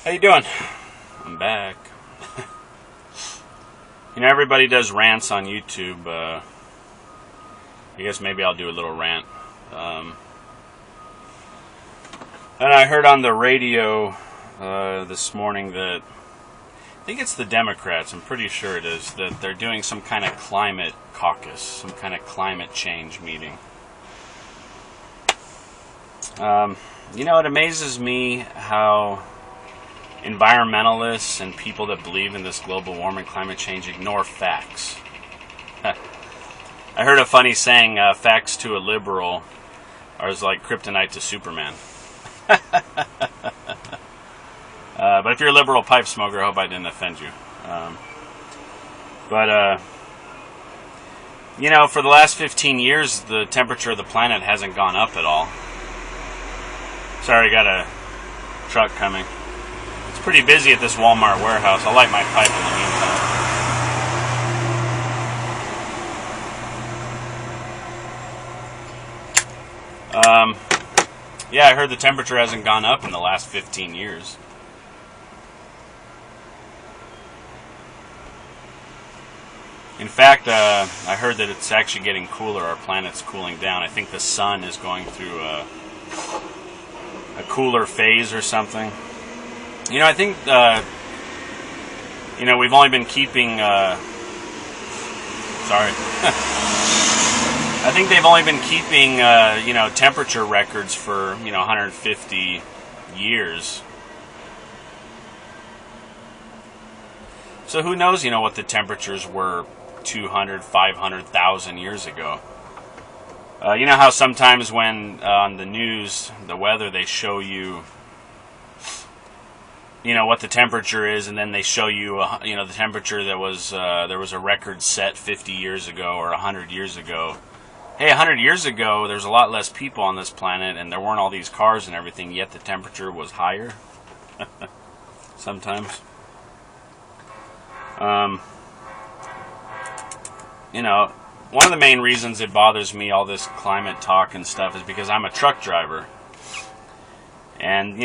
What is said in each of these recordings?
How you doing? I'm back. Everybody does rants on YouTube. I guess maybe I'll do a little rant. And I heard on the radio this morning that, I think it's the Democrats, I'm pretty sure it is, that they're doing some kind of climate caucus, some kind of climate change meeting. It amazes me how environmentalists and people that believe in this global warming, climate change, ignore facts. I heard a funny saying, facts to a liberal are like kryptonite to Superman. But if you're a liberal pipe smoker, I hope I didn't offend you. For the last 15 years, the temperature of the planet hasn't gone up at all. Sorry, got a truck coming. It's pretty busy at this Walmart warehouse. I'll light my pipe in the meantime. I heard the temperature hasn't gone up in the last 15 years. In fact, I heard that it's actually getting cooler. Our planet's cooling down. I think the sun is going through a cooler phase or something. I think, we've only been keeping, sorry. I think they've only been keeping, temperature records for, 150 years. So who knows, what the temperatures were 200, 500,000 years ago. You know how sometimes when on the news, the weather, they show you, what the temperature is, and then they show you, the temperature that was, there was a record set 50 years ago or 100 years ago. Hey, 100 years ago, there's a lot less people on this planet, and there weren't all these cars and everything, yet the temperature was higher. Sometimes. One of the main reasons it bothers me, all this climate talk and stuff, is because I'm a truck driver. And,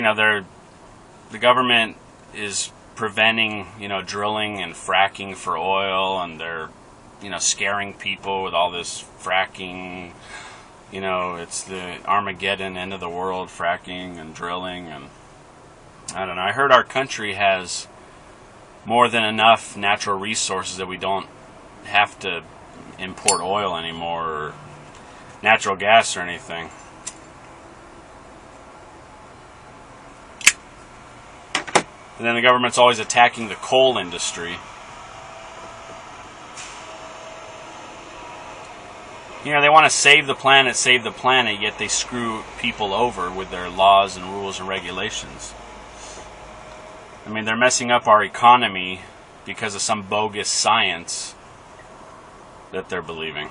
the government is preventing, drilling and fracking for oil, and they're, scaring people with all this fracking. It's the Armageddon, end of the world, fracking and drilling. And I don't know. I heard our country has more than enough natural resources that we don't have to import oil anymore or natural gas or anything. And then the government's always attacking the coal industry. They want to save the planet, yet they screw people over with their laws and rules and regulations. They're messing up our economy because of some bogus science that they're believing.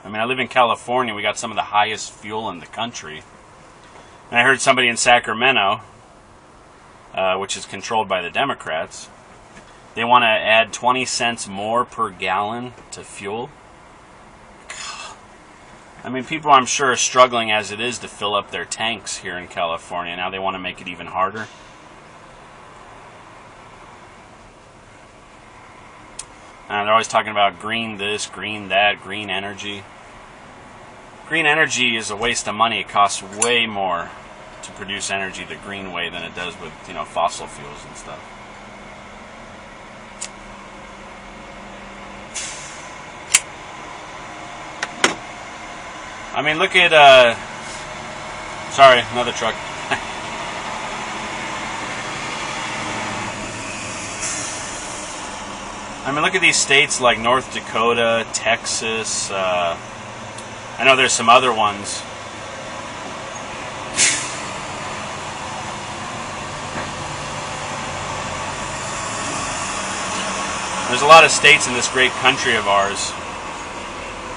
I live in California. We got some of the highest fuel in the country. And I heard somebody in Sacramento, which is controlled by the Democrats, they want to add 20 cents more per gallon to fuel. People, I'm sure, are struggling as it is to fill up their tanks here in California. Now they want to make it even harder. They're always talking about green this, green that, green energy. Green energy is a waste of money. It costs way more to produce energy the green way than it does with, fossil fuels and stuff. Look at, sorry, another truck. Look at these states like North Dakota, Texas. I know there's some other ones. There's a lot of states in this great country of ours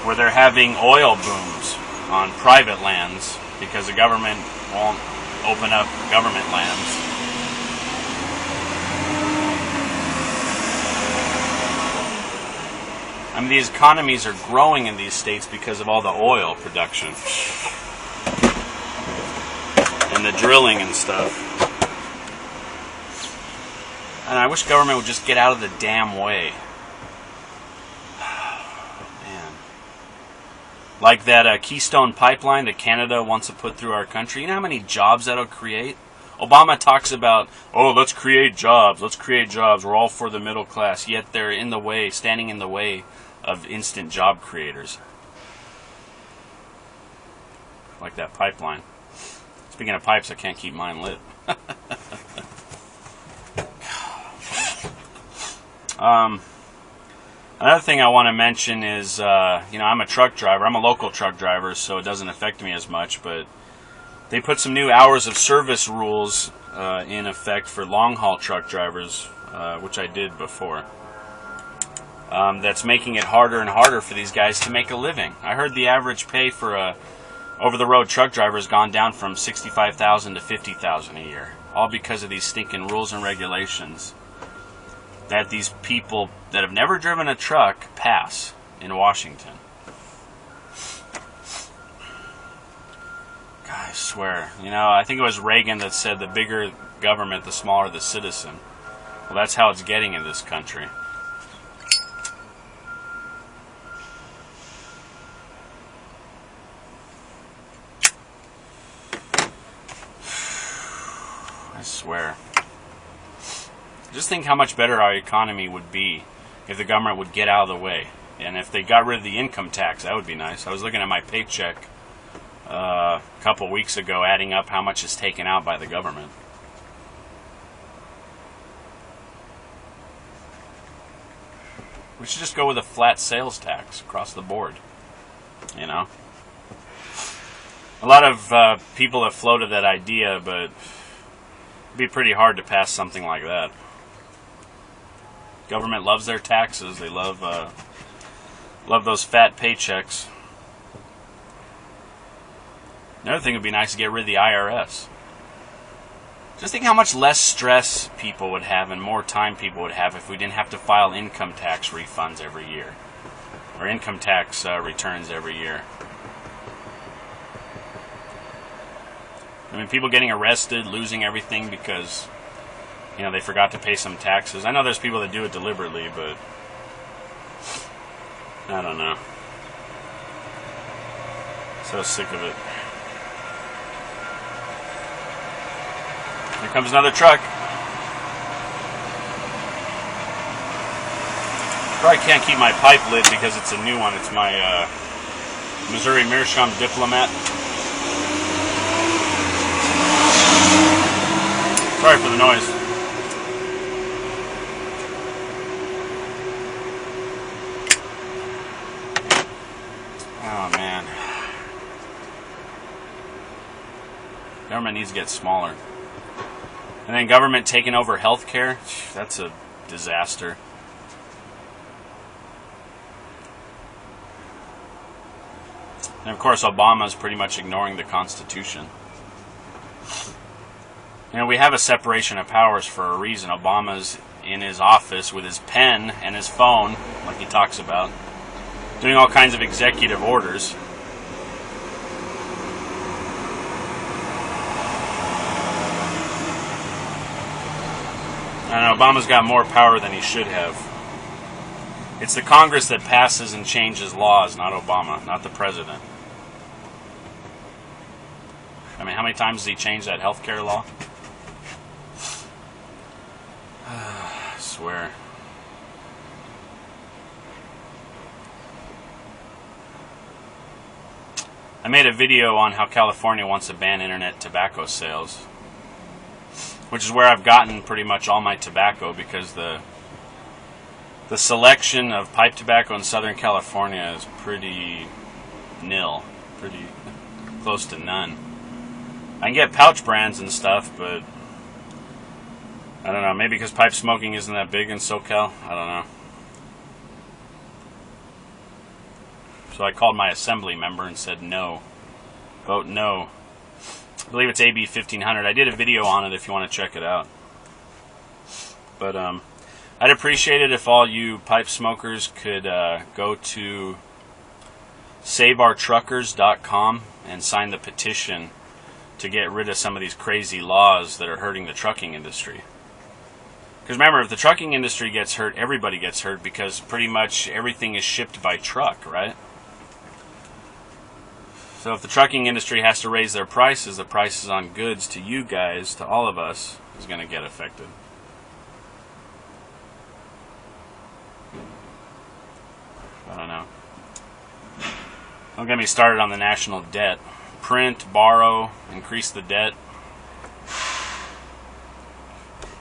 where they're having oil booms on private lands because the government won't open up government lands. These economies are growing in these states because of all the oil production. and the drilling and stuff. And I wish government would just get out of the damn way. Man. Like that Keystone pipeline that Canada wants to put through our country. You know how many jobs that'll create? Obama talks about, oh, let's create jobs. We're all for the middle class. Yet they're in the way, standing in the way of instant job creators. Like that pipeline. Speaking of pipes, I can't keep mine lit. Another thing I want to mention is, I'm a truck driver. I'm a local truck driver, so it doesn't affect me as much, but they put some new hours of service rules in effect for long-haul truck drivers, which I did before. That's making it harder and harder for these guys to make a living. I heard the average pay for a over-the-road truck driver has gone down from $65,000 to $50,000 a year, all because of these stinking rules and regulations that these people that have never driven a truck pass in Washington. God, I swear. I think it was Reagan that said the bigger government, the smaller the citizen. Well, that's how it's getting in this country. I swear. Just think how much better our economy would be if the government would get out of the way. And if they got rid of the income tax, that would be nice. I was looking at my paycheck a couple weeks ago, adding up how much is taken out by the government. We should just go with a flat sales tax across the board. A lot of people have floated that idea, but it'd be pretty hard to pass something like that. Government loves their taxes. They love those fat paychecks. Another thing would be nice to get rid of the IRS. Just think how much less stress people would have and more time people would have if we didn't have to file income tax refunds every year. Or income tax returns every year. I mean, people getting arrested, losing everything because, they forgot to pay some taxes. I know there's people that do it deliberately, but I don't know. So sick of it. Here comes another truck. Probably can't keep my pipe lit because it's a new one. It's my Missouri Meerschaum Diplomat. Sorry for the noise. Oh, man. Government needs to get smaller. And then government taking over healthcare, that's a disaster. And of course, Obama's pretty much ignoring the Constitution. We have a separation of powers for a reason. Obama's in his office with his pen and his phone, like he talks about, doing all kinds of executive orders. And Obama's got more power than he should have. It's the Congress that passes and changes laws, not Obama, not the president. I mean, how many times has he changed that healthcare law? I swear. I made a video on how California wants to ban internet tobacco sales, which is where I've gotten pretty much all my tobacco, because the selection of pipe tobacco in Southern California is pretty nil, pretty close to none. I can get pouch brands and stuff, but I don't know, maybe because pipe smoking isn't that big in SoCal, I don't know. So I called my assembly member and said no. Vote no. I believe it's AB 1500. I did a video on it if you want to check it out. But I'd appreciate it if all you pipe smokers could go to saveourtruckers.com and sign the petition to get rid of some of these crazy laws that are hurting the trucking industry. Because remember, if the trucking industry gets hurt, everybody gets hurt, because pretty much everything is shipped by truck, right? So if the trucking industry has to raise their prices, the prices on goods to you guys, to all of us, is going to get affected. I don't know. Don't get me started on the national debt. Print, borrow, increase the debt.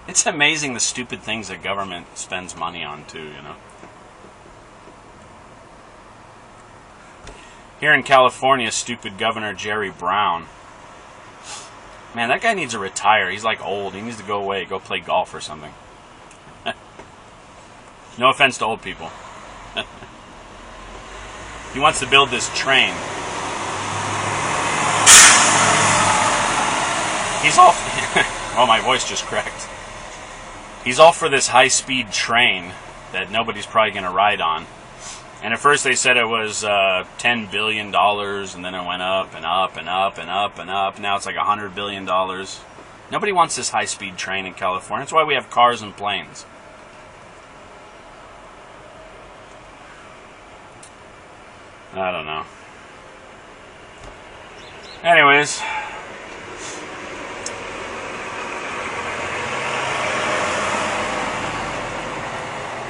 It's amazing the stupid things that government spends money on too, you know. Here in California, stupid Governor Jerry Brown. Man, that guy needs to retire. He's like old. He needs to go away, go play golf or something. No offense to old people. He wants to build this train. He's all... Oh, my voice just cracked. He's all for this high-speed train that nobody's probably going to ride on. And at first they said it was $10 billion, and then it went up and up and up and up and up. Now it's like $100 billion. Nobody wants this high-speed train in California. That's why we have cars and planes. I don't know. Anyways.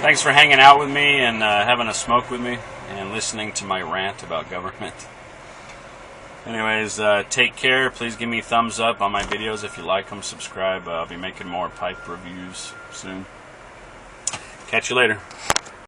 Thanks for hanging out with me and having a smoke with me and listening to my rant about government. Anyways, take care. Please give me a thumbs up on my videos if you like them. Subscribe. I'll be making more pipe reviews soon. Catch you later.